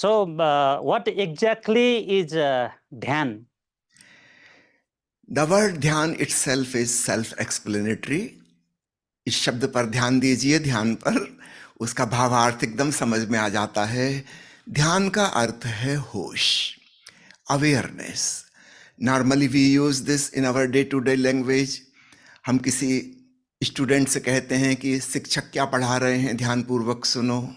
So, what exactly is dhyan? The word ध्यान itself is self-explanatory. इस शब्द पर ध्यान दीजिए, ध्यान पर उसका भावार्थ एकदम समझ में आ जाता है। ध्यान का अर्थ है होश, awareness. Normally we use this in our day to day language. हम किसी स्टूडेंट से कहते हैं कि शिक्षक क्या पढ़ा रहे हैं, ध्यानपूर्वक सुनो।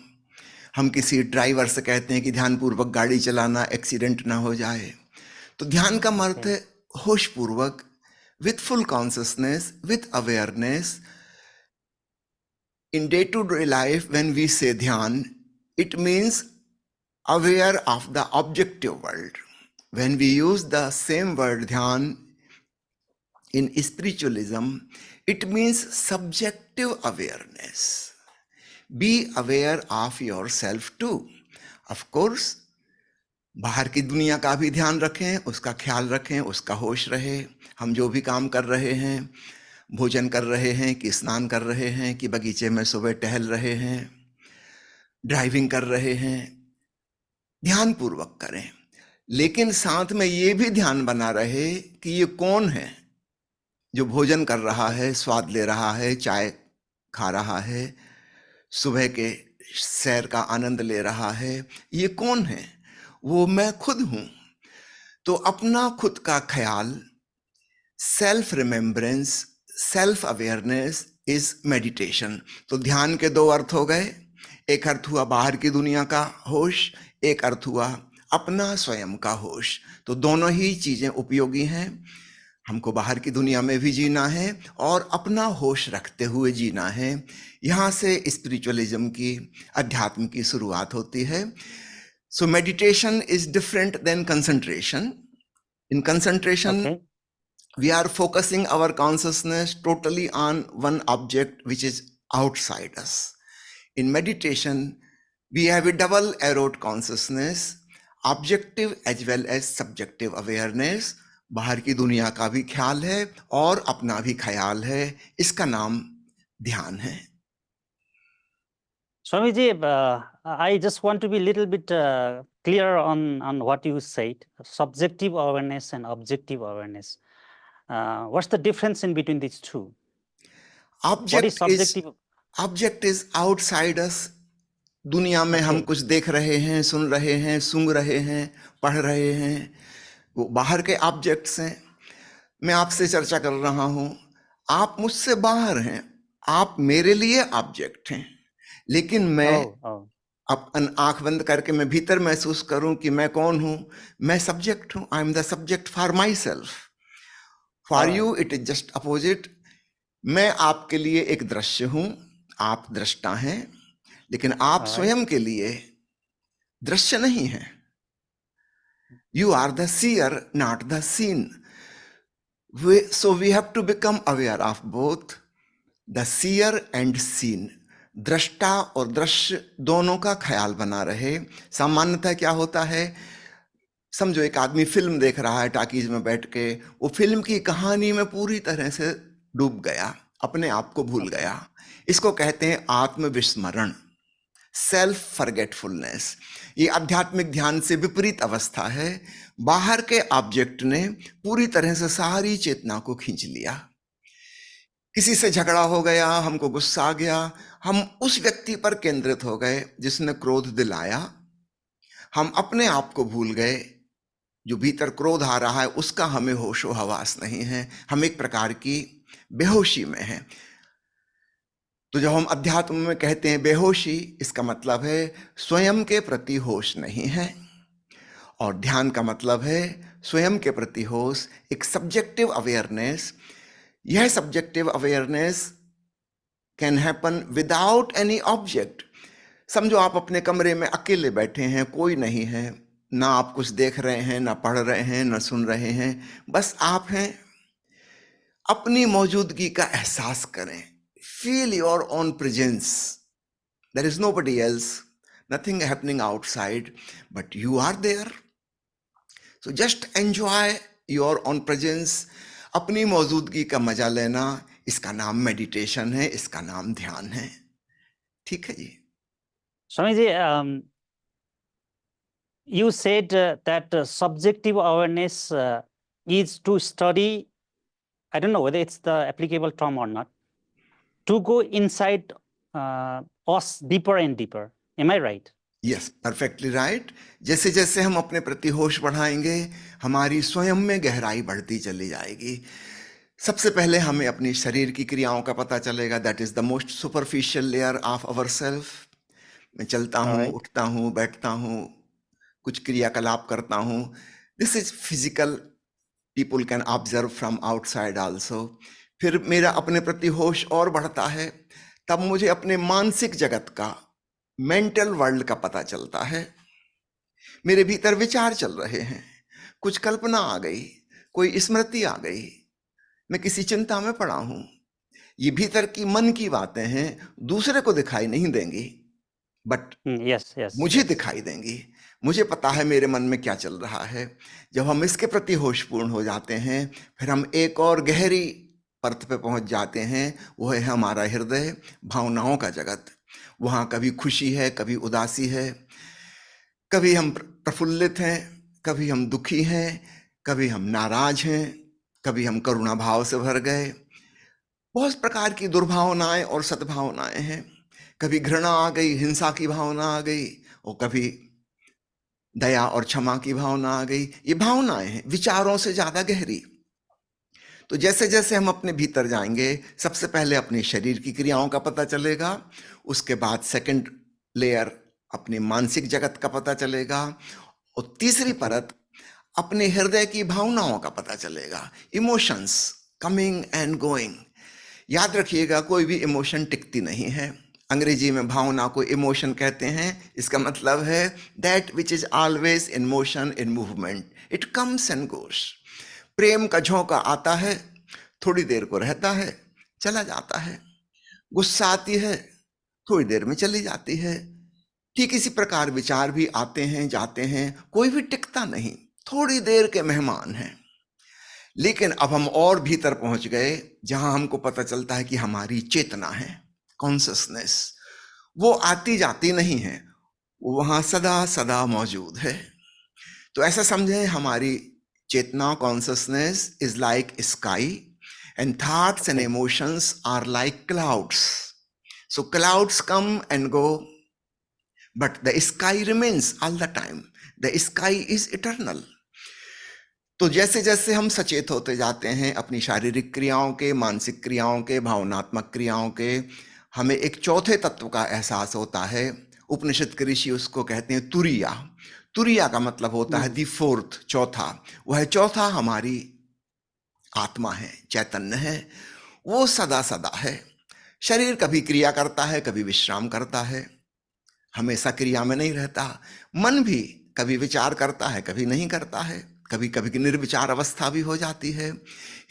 हम किसी ड्राइवर से कहते हैं कि ध्यानपूर्वक गाड़ी चलाना, एक्सीडेंट ना हो जाए। तो ध्यान का अर्थ है होशपूर्वक, with full consciousness, with awareness. In day-to-day life, when we say dhyan, it means aware of the objective world. When we use the same word dhyan in spiritualism, it means subjective awareness. Be aware of yourself too. Of course, बाहर की दुनिया का भी ध्यान रखें, उसका ख्याल रखें, उसका होश रहे। हम जो भी काम कर रहे हैं, भोजन कर रहे हैं कि स्नान कर रहे हैं कि बगीचे में सुबह टहल रहे हैं, ड्राइविंग कर रहे हैं, ध्यान पूर्वक करें। लेकिन साथ में ये भी ध्यान बना रहे कि ये कौन है जो भोजन कर रहा है, स्वाद ले रहा है, चाय खा रहा है, सुबह के सैर का आनंद ले रहा है। ये कौन है? वो मैं खुद हूं। तो अपना खुद का ख्याल, self remembrance, self awareness is meditation. तो ध्यान के दो अर्थ हो गए। एक अर्थ हुआ बाहर की दुनिया का होश, एक अर्थ हुआ अपना स्वयं का होश। तो दोनों ही चीजें उपयोगी हैं। हमको बाहर की दुनिया में भी जीना है और अपना होश रखते हुए जीना है। यहाँ से स्पिरिचुअलिज्म की, अध्यात्म की शुरुआत होती है। So meditation is different than concentration. In concentration Okay. we are focusing our consciousness totally on one object which is outside us. In meditation, we have a double-arrowed consciousness, objective as well as subjective awareness. बाहर की दुनिया का भी ख्याल है और अपना भी ख्याल है। इसका नाम ध्यान है। Swamiji, I just want to be a little bit clear on what you said, subjective awareness and objective awareness. What's the difference in between these two? What is subjective? Object is outside us. दुनिया में हम Okay. कुछ देख रहे हैं, सुन रहे हैं, सूंघ रहे हैं, पढ़ रहे हैं, वो बाहर के ऑब्जेक्ट्स हैं। मैं आपसे चर्चा कर रहा हूं, आप मुझसे बाहर हैं, आप मेरे लिए ऑब्जेक्ट हैं। लेकिन मैं अपन आंख बंद करके मैं भीतर महसूस करूं कि मैं कौन हूं, मैं सब्जेक्ट हूं। आई am the subject for my self. For you it is just opposite. मैं आपके लिए एक दृश्य हूं, आप दृष्टा हैं, लेकिन आप स्वयं के लिए दृश्य नहीं है। You are the seer, not the scene. So we have to become aware of both the seer and seen. दृष्टा और दृश्य दोनों का ख्याल बना रहे। सामान्यतः क्या होता है, समझो एक आदमी फिल्म देख रहा है टाकीज में बैठ के, वो फिल्म की कहानी में पूरी तरह से डूब गया, अपने आप को भूल गया। इसको कहते हैं आत्मविस्मरण, सेल्फ फॉरगेटफुलनेस। ये आध्यात्मिक ध्यान से विपरीत अवस्था है। बाहर के ऑब्जेक्ट ने पूरी तरह से सारी चेतना को खींच लिया। किसी से झगड़ा हो गया, हमको गुस्सा आ गया, हम उस व्यक्ति पर केंद्रित हो गए जिसने क्रोध दिलाया। हम अपने आप को भूल गए। जो भीतर क्रोध आ रहा है उसका हमें होशो हवास नहीं है। हम एक प्रकार की बेहोशी में हैं। तो जब हम अध्यात्म में कहते हैं बेहोशी, इसका मतलब है स्वयं के प्रति होश नहीं है। और ध्यान का मतलब है स्वयं के प्रति होश, एक सब्जेक्टिव अवेयरनेस। यह subjective awareness can happen without any object. समझो आप अपने कमरे में अकेले बैठे हैं, कोई नहीं है, ना आप कुछ देख रहे हैं, ना पढ़ रहे हैं, ना सुन रहे हैं, बस आप हैं। अपनी मौजूदगी का एहसास करें। Feel your own presence. There is nobody else, nothing happening outside, but you are there. So just enjoy your own presence. अपनी मौजूदगी का मजा लेना, इसका नाम मेडिटेशन है, इसका नाम ध्यान है। ठीक है जी। Swamiji, You said that subjective awareness is to study, I don't know whether it's the applicable term or not, to go inside us deeper and deeper. Am I right? Yes, perfectly right. जैसे जैसे हम अपने प्रति होश बढ़ाएंगे, हमारी स्वयं में गहराई बढ़ती चली जाएगी। सबसे पहले हमें अपनी शरीर की क्रियाओं का पता चलेगा। That is the most superficial layer of our self. मैं चलता हूँ, Alright. उठता हूँ, बैठता हूँ, कुछ क्रियाकलाप करता हूँ। This is physical, people can observe from outside also. फिर मेरा अपने प्रति होश और बढ़ता है, तब मुझे अपने मानसिक जगत का, मेंटल वर्ल्ड का पता चलता है। मेरे भीतर विचार चल रहे हैं, कुछ कल्पना आ गई, कोई स्मृति आ गई, मैं किसी चिंता में पड़ा हूं। ये भीतर की मन की बातें हैं, दूसरे को दिखाई नहीं देंगी, बट Yes, yes. मुझे yes. दिखाई देंगी। मुझे पता है मेरे मन में क्या चल रहा है। जब हम इसके प्रति होशपूर्ण हो जाते हैं, फिर हम एक और गहरी परत पे पहुंच जाते हैं। वो है हमारा हृदय, भावनाओं का जगत। वहां कभी खुशी है, कभी उदासी है, कभी हम प्रफुल्लित हैं, कभी हम दुखी हैं, कभी हम नाराज हैं, कभी हम करुणा भाव से भर गए। बहुत प्रकार की दुर्भावनाएं और सद्भावनाएं हैं। कभी घृणा आ गई, हिंसा की भावना आ गई, और कभी दया और क्षमा की भावना आ गई। ये भावनाएं हैं, विचारों से ज्यादा गहरी। तो जैसे जैसे हम अपने भीतर जाएंगे, सबसे पहले अपने शरीर की क्रियाओं का पता चलेगा, उसके बाद सेकंड लेयर अपने मानसिक जगत का पता चलेगा, और तीसरी परत अपने हृदय की भावनाओं का पता चलेगा। Emotions coming and going. याद रखिएगा, कोई भी इमोशन टिकती नहीं है। अंग्रेजी में भावना को इमोशन कहते हैं। इसका मतलब है that which is always in motion, in movement, it comes and goes. प्रेम का झोंका आता है, थोड़ी देर को रहता है, चला जाता है। गुस्सा आती है, थोड़ी देर में चली जाती है। ठीक इसी प्रकार विचार भी आते हैं, जाते हैं, कोई भी टिकता नहीं, थोड़ी देर के मेहमान हैं। लेकिन अब हम और भीतर पहुंच गए, जहां हमको पता चलता है कि हमारी चेतना है, कॉन्शसनेस, वो आती जाती नहीं है, वो वहां सदा सदा मौजूद है। तो ऐसा समझें, हमारी चेतना, consciousness is like sky, and thoughts and emotions are like clouds. So clouds come and go, but the sky remains all the time. The sky is eternal. तो जैसे जैसे हम सचेत होते जाते हैं अपनी शारीरिक क्रियाओं के, मानसिक क्रियाओं के, भावनात्मक क्रियाओं के, हमें एक चौथे तत्व का एहसास होता है। उपनिषद के ऋषि उसको कहते हैं तुरिया। तुरिया का मतलब होता है दी फोर्थ, चौथा। वह चौथा हमारी आत्मा है, चैतन्य है। वो सदा सदा है। शरीर कभी क्रिया करता है, कभी विश्राम करता है, हमेशा क्रिया में नहीं रहता। मन भी कभी विचार करता है, कभी नहीं करता है, कभी कभी निर्विचार अवस्था भी हो जाती है।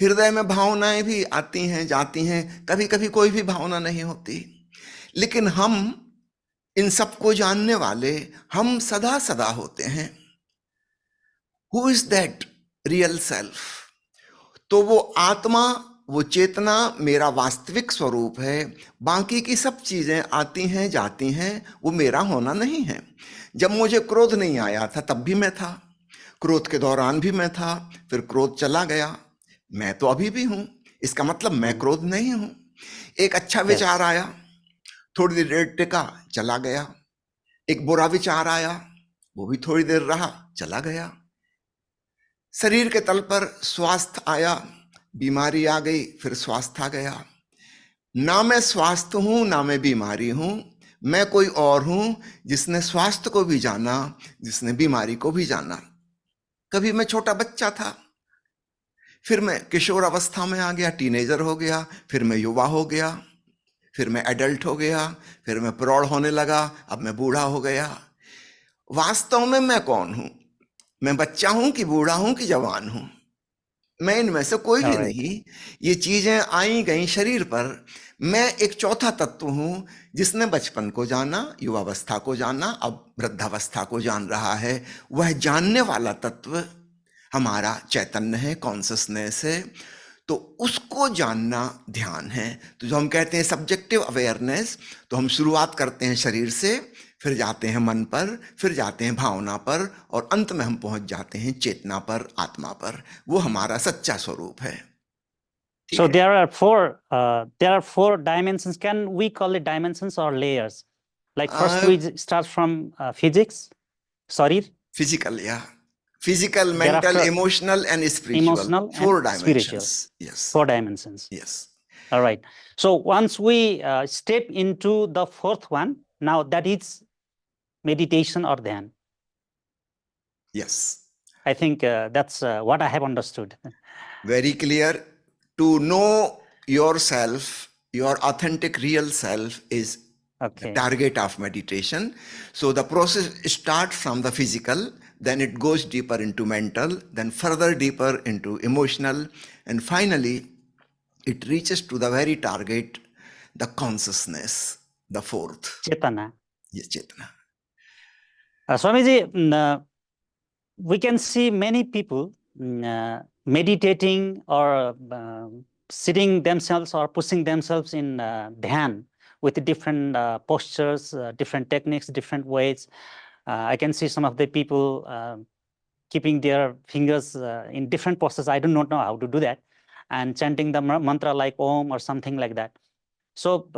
हृदय में भावनाएं भी आती हैं, जाती हैं, कभी कभी कोई भी भावना नहीं होती। लेकिन हम इन सबको जानने वाले, हम सदा सदा होते हैं। Who is that real self? तो वो आत्मा, वो चेतना मेरा वास्तविक स्वरूप है। बाकी की सब चीजें आती हैं, जाती हैं, वो मेरा होना नहीं है। जब मुझे क्रोध नहीं आया था तब भी मैं था, क्रोध के दौरान भी मैं था, फिर क्रोध चला गया, मैं तो अभी भी हूं। इसका मतलब मैं क्रोध नहीं हूं। एक अच्छा विचार आया, थोड़ी देर टिका, चला गया। एक बुरा विचार आया, वो भी थोड़ी देर रहा, चला गया। शरीर के तल पर स्वास्थ्य आया, बीमारी आ गई, फिर स्वास्थ्य आ गया। ना मैं स्वास्थ्य हूं, ना मैं बीमारी हूं, मैं कोई और हूं जिसने स्वास्थ्य को भी जाना, जिसने बीमारी को भी जाना। कभी मैं छोटा बच्चा था, फिर मैं किशोर अवस्था में आ गया, टीनेजर हो गया, फिर मैं युवा हो गया, फिर मैं एडल्ट हो गया, फिर मैं प्रौढ़ होने लगा, अब मैं बूढ़ा हो गया। वास्तव में मैं कौन हूं? मैं बच्चा हूं कि बूढ़ा हूं कि जवान हूं? मैं इनमें से कोई भी Alright. नहीं। ये चीजें आई गई शरीर पर। मैं एक चौथा तत्व हूं जिसने बचपन को जाना, युवावस्था को जाना, अब वृद्धावस्था को जान रहा है। वह जानने वाला तत्व हमारा चैतन्य है, कॉन्शसनेस है। तो उसको जानना ध्यान है। तो जो हम कहते हैं सब्जेक्टिव अवेयरनेस, तो हम शुरुआत करते हैं शरीर से, फिर जाते हैं मन पर, फिर जाते हैं भावना पर, और अंत में हम पहुंच जाते हैं चेतना पर, आत्मा पर। वो हमारा सच्चा स्वरूप है। ठीक So है? there are four dimensions. Can we call it dimensions or layers? Like first start from physics, sorry, physical, या physical, mental, Thereafter, emotional and spiritual, emotional and 4 spiritual. dimensions. Yes. 4 dimensions. Yes. All right. So once we step into the fourth one, now that is meditation or dhyan. Yes. I think that's what I have understood. Very clear. To know yourself, your authentic real self, is the Okay. target of meditation. So the process starts from the physical, then it goes deeper into mental, then further deeper into emotional, and finally it reaches to the very target, the consciousness, the fourth. Chetana. Yes, Chetana. Swamiji, we can see many people meditating or sitting themselves or pushing themselves in dhyan with different postures, different techniques, different ways. I can see some of the people keeping their fingers in different postures. I do not know how to do that, and chanting the mantra like Om or something like that. So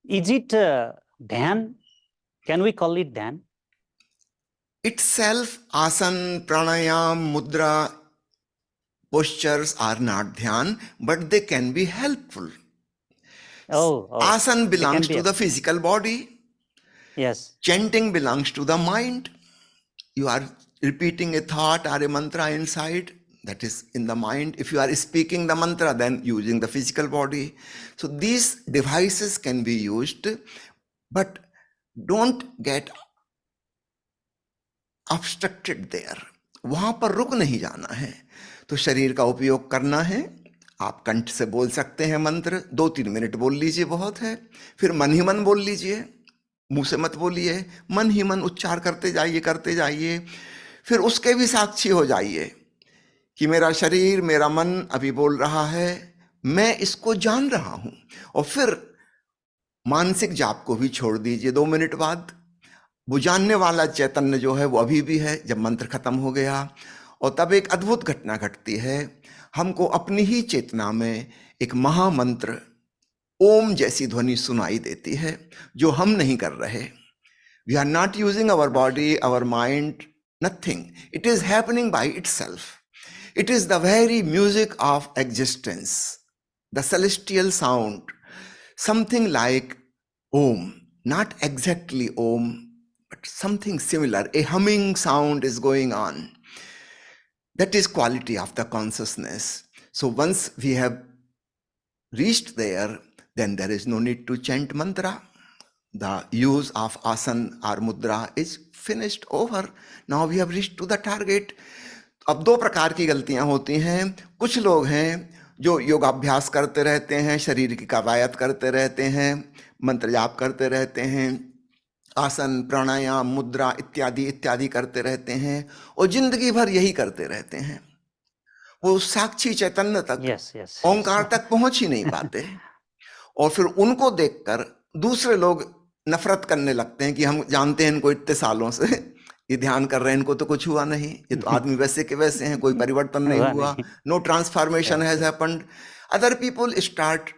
is it dhyan? Can we call it dhyan? Itself, asan, pranayam, mudra, postures are not dhyan, but they can be helpful. Asan belongs to the physical body. Yes. Chanting belongs to the mind. You are repeating a thought or a mantra inside, that is in the mind. If you are speaking the mantra, then using the physical body. So these devices can be used, but don't get obstructed there. वहां पर रुक नहीं जाना है, तो शरीर का उपयोग करना है। आप कंठ से बोल सकते हैं मंत्र, 2-3 मिनट बोल लीजिए, बहुत है। फिर मन ही मन बोल लीजिए, मुंह से मत बोलिए, मन ही मन उच्चार करते जाइए। फिर उसके भी साक्षी हो जाइए कि मेरा शरीर, मेरा मन अभी बोल रहा है, मैं इसको जान रहा हूं। और फिर मानसिक जाप को भी छोड़ दीजिए 2 मिनट बाद। वो जानने वाला चैतन्य जो है वो अभी भी है, जब मंत्र खत्म हो गया। और तब एक अद्भुत घटना घटती है, हमको अपनी ही चेतना में एक महामंत्र ओम जैसी ध्वनि सुनाई देती है, जो हम नहीं कर रहे। We are not using our body, our mind, nothing. It is happening by itself. It is the very music of existence, the celestial sound, something like Om, not exactly Om, but something similar. A humming sound is going on. That is quality of the consciousness. So once we have reached there, then there is no need to chant mantra. The use of asan or mudra is finished, over. Now we have reached to the target. अब 2 प्रकार की गलतियां होती हैं। कुछ लोग हैं जो योगाभ्यास करते रहते हैं, शरीर की कवायद करते रहते हैं, मंत्र जाप करते रहते हैं, आसन, प्राणायाम, मुद्रा इत्यादि इत्यादि करते रहते हैं, और जिंदगी भर यही करते रहते हैं। वो साक्षी चैतन्य तक, ओंकार तक पहुंच ही नहीं पाते। और फिर उनको देखकर दूसरे लोग नफरत करने लगते हैं कि हम जानते हैं इनको इतने सालों से, ये ध्यान कर रहे हैं, इनको तो कुछ हुआ नहीं, ये तो आदमी वैसे के वैसे हैं, कोई परिवर्तन नहीं हुआ, no transformation has happened. Other people start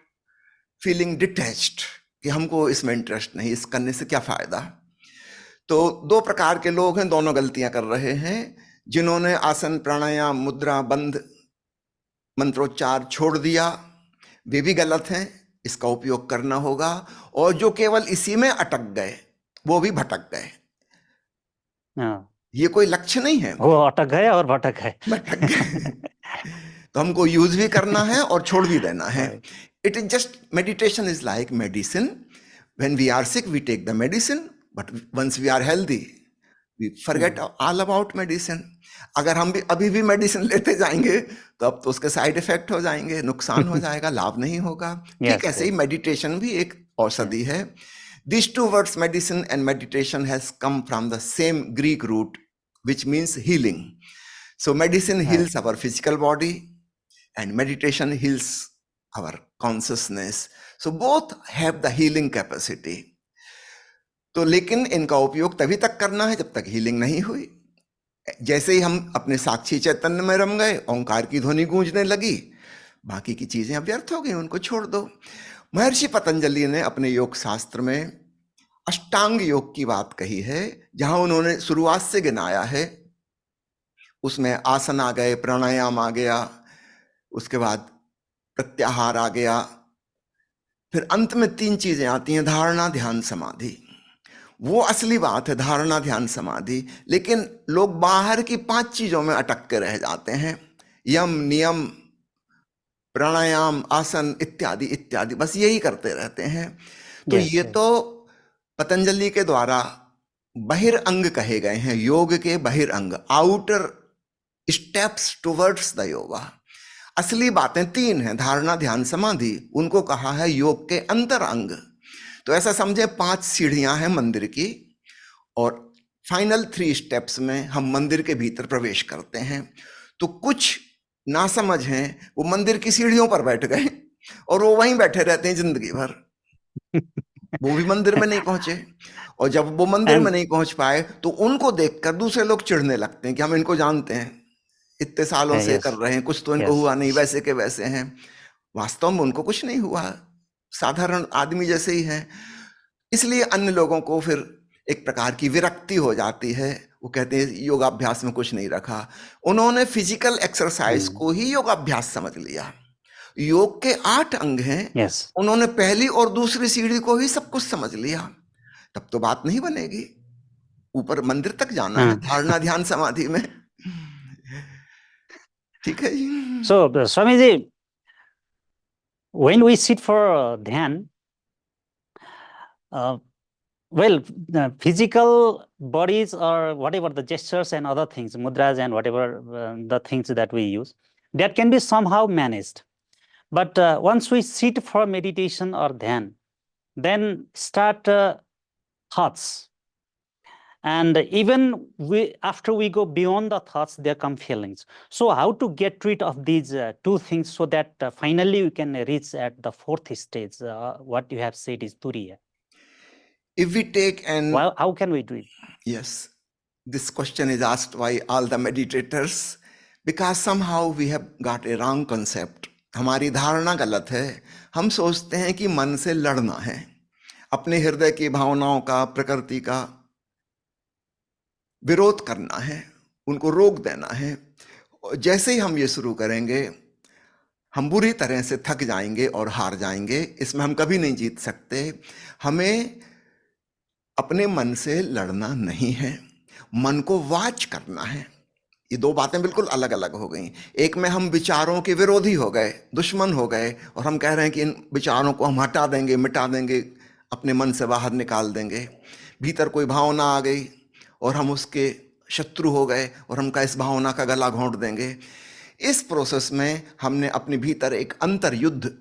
feeling detached कि हमको इसमें इंटरेस्ट नहीं, इस करने से क्या फायदा। तो 2 प्रकार के लोग हैं, दोनों गलतियां कर रहे हैं। जिन्होंने आसन, प्राणायाम, मुद्रा, बंध, मंत्रोच्चार छोड़ दिया, वे भी गलत हैं, इसका उपयोग करना होगा। और जो केवल इसी में अटक गए, वो भी भटक गए। ये कोई लक्ष्य नहीं है, वो अटक गए और भटक गए। तो हमको यूज भी करना है और छोड़ भी देना है। It is just, meditation is like medicine. When we are sick we take the medicine, but once we are healthy we forget all about medicine. अगर हम भी अभी भी मेडिसिन लेते जाएंगे तो अब तो उसके साइड इफेक्ट हो जाएंगे, नुकसान हो जाएगा, लाभ नहीं होगा। ठीक ऐसे ही मेडिटेशन भी एक औषधि है. These 2 words, medicine and meditation, has come from the same Greek root, which means healing. So medicine heals our physical body and meditation heals our consciousness. So both have the healing capacity. तो लेकिन इनका उपयोग तभी तक करना है जब तक हीलिंग नहीं हुई। जैसे ही हम अपने साक्षी चैतन्य में रम गए, ओंकार की ध्वनि गूंजने लगी, बाकी की चीजें अब व्यर्थ हो गई, उनको छोड़ दो। महर्षि पतंजलि ने अपने योग शास्त्र में अष्टांग योग की बात कही है, जहां उन्होंने शुरुआत से गिनाया है। उसमें आसन आ गए, प्राणायाम आ गया, उसके बाद प्रत्याहार आ गया, फिर अंत में 3 चीजें आती हैं, धारणा, ध्यान, समाधि। वो असली बात है, धारणा, ध्यान, समाधि। लेकिन लोग बाहर की 5 चीजों में अटक के रह जाते हैं, यम, नियम, प्राणायाम, आसन इत्यादि इत्यादि, बस यही करते रहते हैं। तो Yes, ये yes. तो पतंजलि के द्वारा बहिरंग कहे गए हैं, योग के बहिरंग, outer steps towards the yoga. असली बातें 3 हैं, धारणा, ध्यान, समाधि, उनको कहा है योग के अंतर अंग। तो ऐसा समझे 5 सीढ़ियां हैं मंदिर की, और फाइनल 3 स्टेप्स में हम मंदिर के भीतर प्रवेश करते हैं। तो कुछ नासमझ हैं, वो मंदिर की सीढ़ियों पर बैठ गए और वो वहीं बैठे रहते हैं जिंदगी भर, वो भी मंदिर में नहीं पहुंचे। और जब वो मंदिर में And नहीं पहुंच पाए तो उनको देखकर दूसरे लोग चिढ़ने लगते हैं कि हम इनको जानते हैं, इतने सालों से कर yes, रहे हैं, कुछ तो इनको yes. हुआ नहीं, वैसे के वैसे हैं। वास्तव में उनको कुछ नहीं हुआ, साधारण आदमी जैसे ही हैं। इसलिए अन्य लोगों को फिर एक प्रकार की विरक्ति हो जाती है, वो कहते हैं योगाभ्यास में कुछ नहीं रखा। उन्होंने फिजिकल एक्सरसाइज Mm, को ही योगाभ्यास समझ लिया। योग के 8 अंग हैं, yes. उन्होंने पहली और दूसरी सीढ़ी को ही सब कुछ समझ लिया। तब तो बात नहीं बनेगी, ऊपर मंदिर तक जाना है Uh, धारणा, ध्यान, समाधि में। ठीक है जी। So, Swamiji, when we sit for dhyan, uh, well, the physical bodies or whatever the gestures and other things, mudras and whatever the things that we use, that can be somehow managed. But once we sit for meditation or dhyan, then start thoughts. And even after we go beyond the thoughts, there come feelings. So how to get rid of these 2 things so that finally we can reach at the 4th stage? What you have said is turiya. If we take an Well, how can we do it? Yes, this question is asked by all the meditators because somehow we have got a wrong concept. हमारी धारणा गलत है। हम सोचते हैं कि मन से लड़ना है, अपने हृदय की भावनाओं का, प्रकृति का विरोध करना है, उनको रोक देना है। जैसे ही हम ये शुरू करेंगे, हम बुरी तरह से थक जाएंगे और हार जाएंगे। इसमें हम कभी नहीं जीत सकते। हमें अपने मन से लड़ना नहीं है, मन को वॉच करना है। ये 2 बातें बिल्कुल अलग अलग हो गई। एक में हम विचारों के विरोधी हो गए, दुश्मन हो गए, और हम कह रहे हैं कि इन विचारों को हम हटा देंगे, मिटा देंगे, अपने मन से बाहर निकाल देंगे। भीतर कोई भावना आ गई और हम उसके शत्रु हो गए और हम इस भावना का गला घोंट देंगे। इस प्रोसेस में हमने अपने भीतर एक अंतर युद्ध,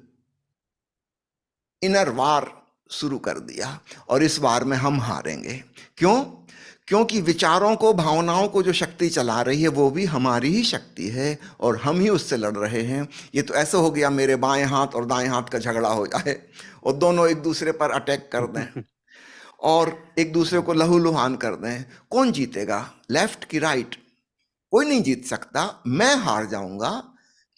इनर वार शुरू कर दिया, और इस वार में हम हारेंगे। क्यों? क्योंकि विचारों को, भावनाओं को जो शक्ति चला रही है वो भी हमारी ही शक्ति है और हम ही उससे लड़ रहे हैं। ये तो ऐसा हो गया मेरे बाएं हाथ और दाएं हाथ का झगड़ा हो जाए और दोनों एक दूसरे पर अटैक कर दें और एक दूसरे को लहूलुहान कर दें। कौन जीतेगा, लेफ्ट की राइट? कोई नहीं जीत सकता। मैं हार जाऊंगा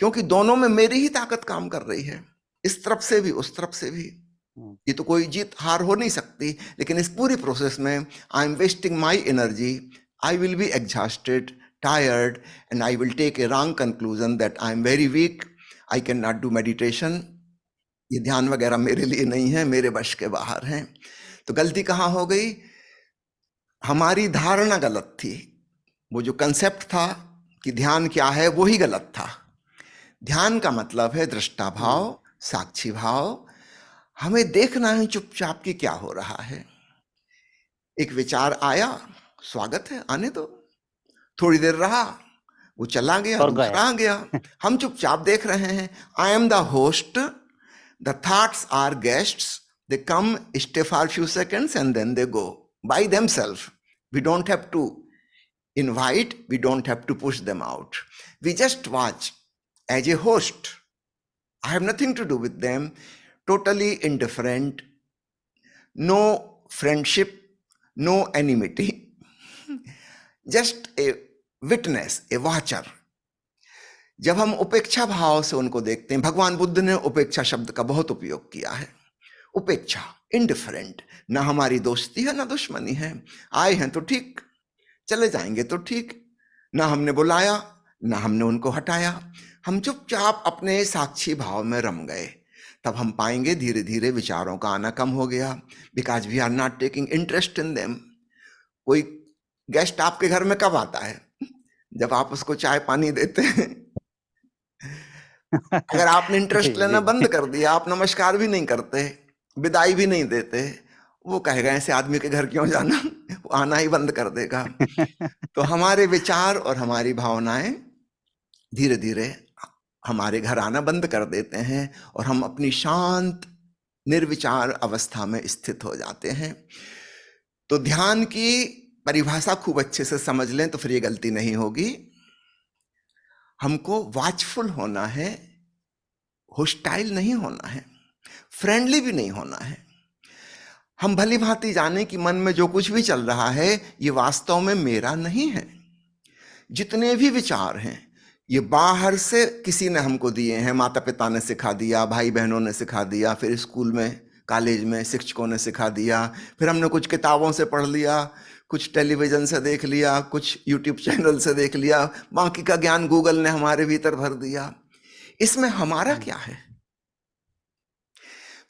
क्योंकि दोनों में मेरी ही ताकत काम कर रही है, इस तरफ से भी उस तरफ से भी। ये तो कोई जीत हार हो नहीं सकती। लेकिन इस पूरी प्रोसेस में I am wasting my energy, I will be exhausted, tired, and I will take a wrong conclusion that I am very weak, I can not do meditation. ये ध्यान वगैरह मेरे लिए नहीं है, मेरे वश के बाहर हैं। तो गलती कहाँ हो गई? हमारी धारणा गलत थी। वो जो कंसेप्ट था कि ध्यान क्या है, वो ही गलत था। ध्यान का मतलब है दृष्टा भाव, साक्षी भाव। हमें देखना है चुपचाप कि क्या हो रहा है। एक विचार आया, स्वागत है, आने दो। थोड़ी देर रहा, वो चला गया, और दूसरा आ गया। हम चुपचाप देख रहे हैं। I am the host, the thoughts are guests, they come, stay for few seconds and then they go by themselves. We don't have to invite, we don't have to push them out. We just watch as a host. I have nothing to do with them, totally indifferent, no friendship, no enmity, just a witness, a watcher. जब हम उपेक्षा भाव से उनको देखते हैं, भगवान बुद्ध ने उपेक्षा शब्द का बहुत उपयोग किया है। उपेक्षा, इंडिफरेंट, ना हमारी दोस्ती है ना दुश्मनी है, आए हैं तो ठीक, चले जाएंगे तो ठीक, ना हमने बुलाया ना हमने उनको हटाया, हम चुपचाप अपने साक्षी भाव में रम गए। तब हम पाएंगे धीरे धीरे विचारों का आना कम हो गया, because we are not taking interest in them. कोई गेस्ट आपके घर में कब आता है? जब आप उसको चाय पानी देते हैं। अगर आपने इंटरेस्ट लेना बंद कर दिया, आप नमस्कार भी नहीं करते, विदाई भी नहीं देते, वो कहेगा ऐसे आदमी के घर क्यों जाना, वो आना ही बंद कर देगा। तो हमारे विचार और हमारी भावनाएं धीरे धीरे हमारे घर आना बंद कर देते हैं और हम अपनी शांत निर्विचार अवस्था में स्थित हो जाते हैं। तो ध्यान की परिभाषा खूब अच्छे से समझ लें तो फिर ये गलती नहीं होगी। हमको वॉचफुल होना है, होस्टाइल नहीं होना है, फ्रेंडली भी नहीं होना है। हम भली भांति जाने कि मन में जो कुछ भी चल रहा है ये वास्तव में मेरा नहीं है। जितने भी विचार हैं ये बाहर से किसी ने हमको दिए हैं, माता पिता ने सिखा दिया, भाई बहनों ने सिखा दिया, फिर स्कूल में कॉलेज में शिक्षकों ने सिखा दिया, फिर हमने कुछ किताबों से पढ़ लिया, कुछ टेलीविजन से देख लिया, कुछ यूट्यूब चैनल से देख लिया, बाकी का ज्ञान गूगल ने हमारे भीतर भर दिया। इसमें हमारा क्या है?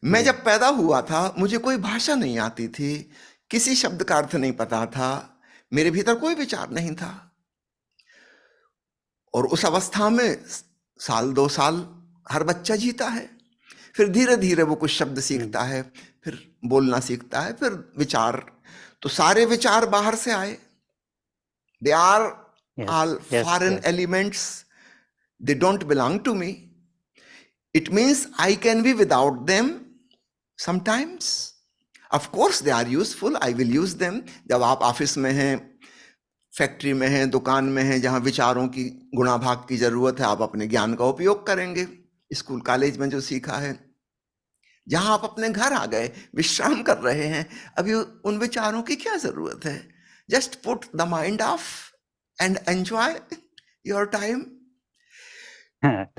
मैं जब पैदा हुआ था मुझे कोई भाषा नहीं आती थी, किसी शब्द का अर्थ नहीं पता था, मेरे भीतर कोई विचार नहीं था। और उस अवस्था में साल 2 साल हर बच्चा जीता है। फिर धीरे धीरे वो कुछ शब्द सीखता है, फिर बोलना सीखता है, फिर विचार। तो सारे विचार बाहर से आए, they are all foreign elements, they don't belong to me. It means I can be without them sometimes. Of course they are useful, I will use them. जब आप ऑफिस में हैं, फैक्ट्री में हैं, दुकान में हैं, जहां विचारों की गुणाभाग की जरूरत है, आप अपने ज्ञान का उपयोग करेंगे। स्कूल कॉलेज में जो सीखा है, जहां आप अपने घर आ गए, विश्राम कर रहे हैं, अभी उन विचारों की क्या जरूरत है? Just put the mind of and enjoy your time.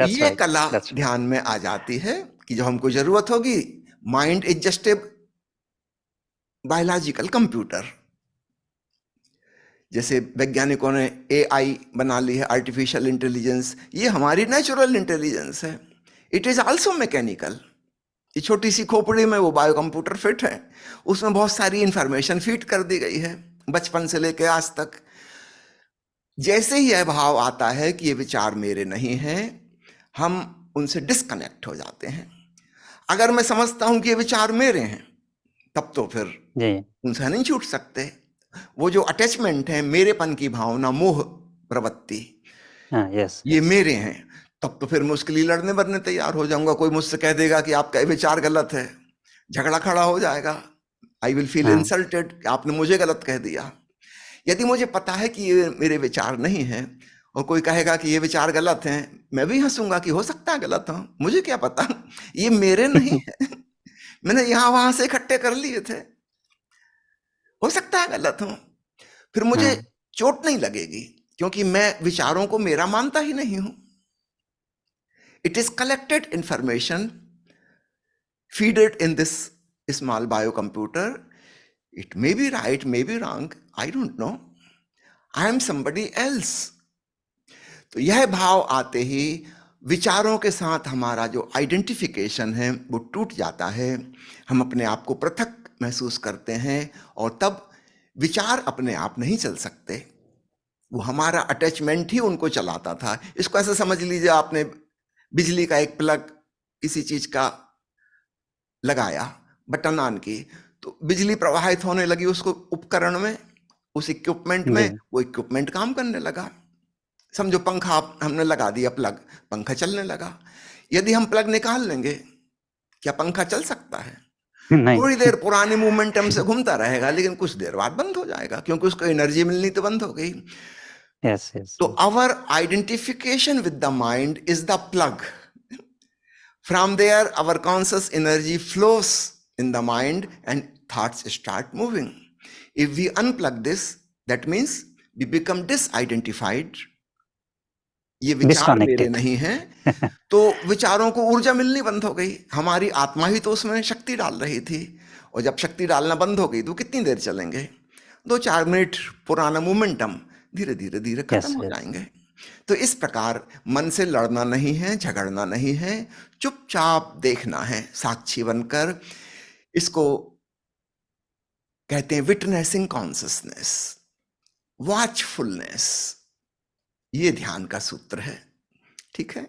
ये कला ध्यान में आ जाती है कि जो हमको जरूरत होगी, mind is just a biological computer. जैसे वैज्ञानिकों ने AI बना ली है, आर्टिफिशियल इंटेलिजेंस, ये हमारी नेचुरल इंटेलिजेंस है। It is also mechanical. ये छोटी सी खोपड़ी में वो बायो कंप्यूटर फिट है, उसमें बहुत सारी इंफॉर्मेशन फीड कर दी गई है बचपन से लेकर आज तक। जैसे ही यह भाव आता है कि ये विचार मेरे नहीं हैं, हम उनसे डिस्कनेक्ट हो जाते हैं। अगर मैं समझता हूं कि ये विचार मेरे हैं, तब तो फिर उनसे नहीं छूट सकते। वो जो अटैचमेंट है, मेरेपन की भावना, मोह प्रवृत्ति, ये मेरे हैं, तब तो फिर मुश्किल ही लड़ने बरने तैयार हो जाऊंगा। कोई मुझसे कह देगा कि आपका ये विचार गलत है, झगड़ा खड़ा हो जाएगा। आई विल फील इंसल्टेड, आपने मुझे गलत कह दिया। यदि मुझे पता है कि ये मेरे विचार नहीं है और कोई कहेगा कि ये विचार गलत हैं, मैं भी हंसूंगा कि हो सकता है गलत हो, मुझे क्या पता, ये मेरे नहीं है। मैंने यहां वहां से इकट्ठे कर लिए थे, हो सकता है गलत हो। फिर मुझे चोट नहीं लगेगी क्योंकि मैं विचारों को मेरा मानता ही नहीं हूं। It is collected information, feeded in this small bio computer. It may be right, may be wrong, I don't know, I am somebody else. तो यह भाव आते ही विचारों के साथ हमारा जो आइडेंटिफिकेशन है वो टूट जाता है। हम अपने आप को पृथक महसूस करते हैं और तब विचार अपने आप नहीं चल सकते, वो हमारा अटैचमेंट ही उनको चलाता था। इसको ऐसे समझ लीजिए, आपने बिजली का एक प्लग किसी चीज का लगाया, बटन ऑन की, तो बिजली प्रवाहित होने लगी उसको उपकरण में, उस इक्विपमेंट में, वो इक्विपमेंट काम करने लगा। समझो पंखा हमने लगा दिया प्लग, पंखा चलने लगा। यदि हम प्लग निकाल लेंगे, क्या पंखा चल सकता है? थोड़ी देर पुरानी मोमेंटम से घूमता रहेगा, लेकिन कुछ देर बाद बंद हो जाएगा क्योंकि उसको एनर्जी मिलनी तो बंद हो गई। तो our identification with the mind is the plug. From there our conscious energy flows in the mind and thoughts start moving. If we unplug this, that means we become disidentified. ये विचार मेरे Disconnected. नहीं हैं, तो विचारों को ऊर्जा मिलनी बंद हो गई। हमारी आत्मा ही तो उसमें शक्ति डाल रही थी, और जब शक्ति डालना बंद हो गई तो कितनी देर चलेंगे? 2-4 मिनट पुराना मोमेंटम धीरे धीरे धीरे खत्म Yes, हो yes. जाएंगे। तो इस प्रकार मन से लड़ना नहीं है, झगड़ना नहीं है, चुपचाप देखना है साक्षी बनकर। इसको कहते हैं विटनेसिंग कॉन्शियसनेस, वॉचफुलनेस। ये ध्यान का सूत्र है। ठीक है।